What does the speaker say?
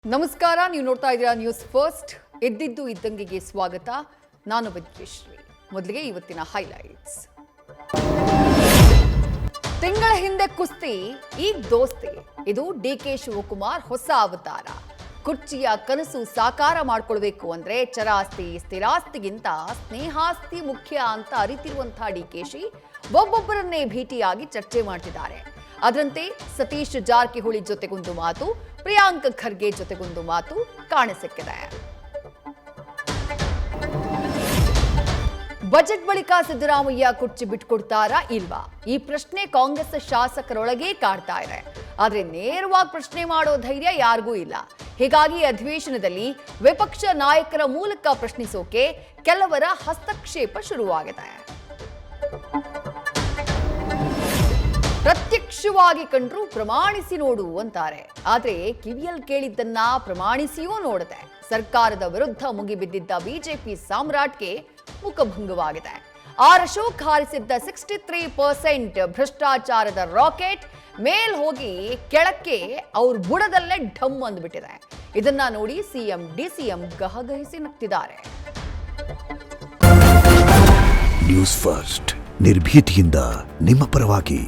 ನಮಸ್ಕಾರ, ನೀವು ನೋಡ್ತಾ ಇದ್ದೀರಾ ನ್ಯೂಸ್ ಫಸ್ಟ್. ಎದ್ದಿದ್ದು ಇದ್ದಂಗೆಗೆ ಸ್ವಾಗತ. ನಾನು ವಿದ್ಯಶ್ರೀ. ಮೊದಲಿಗೆ ಇವತ್ತಿನ ಹೈಲೈಟ್ಸ್. ತಿಂಗಳ ಹಿಂದೆ ಕುಸ್ತಿ, ಈಗ ದೋಸ್ತಿ. ಇದು ಡಿಕೆ ಶಿವಕುಮಾರ್ ಹೊಸ ಅವತಾರ. ಕುರ್ಚಿಯ ಕನಸು ಸಾಕಾರ ಮಾಡ್ಕೊಳ್ಬೇಕು ಅಂದ್ರೆ ಚರಾಸ್ತಿ ಸ್ಥಿರಾಸ್ತಿಗಿಂತ ಸ್ನೇಹಾಸ್ತಿ ಮುಖ್ಯ ಅಂತ ಅರಿತಿರುವಂತಹ ಡಿಕೆಶಿ ಒಬ್ಬೊಬ್ಬರನ್ನೇ ಭೇಟಿಯಾಗಿ ಚರ್ಚೆ ಮಾಡ್ತಿದ್ದಾರೆ. ಅದರಂತೆ ಸತೀಶ್ ಜಾರಕಿಹೊಳಿ ಜೊತೆಗೊಂದು ಮಾತು, ಪ್ರಿಯಾಂಕ್ ಖರ್ಗೆ ಜೊತೆಗೊಂದು ಮಾತು ಕಾಣಸಿಕ್ಕಿದೆ. ಬಜೆಟ್ ಬಳಿಕ ಸಿದ್ದರಾಮಯ್ಯ ಕುರ್ಚಿ ಬಿಟ್ಕೊಡ್ತಾರಾ ಇಲ್ವಾ? ಈ ಪ್ರಶ್ನೆ ಕಾಂಗ್ರೆಸ್ ಶಾಸಕರೊಳಗೆ ಕಾಡ್ತಾ ಇದೆ. ಆದ್ರೆ ನೇರವಾಗಿ ಪ್ರಶ್ನೆ ಮಾಡೋ ಧೈರ್ಯ ಯಾರಿಗೂ ಇಲ್ಲ. ಹೀಗಾಗಿ ಅಧಿವೇಶನದಲ್ಲಿ ವಿಪಕ್ಷ ನಾಯಕರ ಮೂಲಕ ಪ್ರಶ್ನಿಸೋಕೆ ಕೆಲವರ ಹಸ್ತಕ್ಷೇಪ ಶುರುವಾಗಿದೆ. ಪ್ರತ್ಯಕ್ಷವಾಗಿ ಕಂಡ್ರು ಪ್ರಮಾಣಿಸಿ ನೋಡು ಅಂತಾರೆ. ಆದ್ರೆ ಕಿವಿಯಲ್ಲಿ ಕೇಳಿದ್ದನ್ನ ಪ್ರಮಾಣಿಸಿಯೂ ನೋಡುತ್ತೆ. ಸರ್ಕಾರದ ವಿರುದ್ಧ ಮುಗಿಬಿದ್ದಿದ್ದ ಬಿಜೆಪಿ ಸಾಮ್ರಾಟ್ಗೆ ಮುಖಭಂಗವಾಗಿದೆ. ಆರ್ ಅಶೋಕ್ ಹಾರಿಸಿದ್ದ 63% ಭ್ರಷ್ಟಾಚಾರದ ರಾಕೆಟ್ ಮೇಲ್ ಹೋಗಿ ಕೆಳಕ್ಕೆ ಅವ್ರ ಬುಡದಲ್ಲೇ ಢಮ್ ಅಂದ್ಬಿಟ್ಟಿದೆ. ಇದನ್ನ ನೋಡಿ ಸಿಎಂ ಡಿಸಿಎಂ ಗಹಗಹಿಸಿ ನಗ್ತಿದ್ದಾರೆ. ನ್ಯೂಸ್ ಫಸ್ಟ್, ನಿರ್ಭೀತಿಯಿಂದ ನಿಮ್ಮ ಪರವಾಗಿ.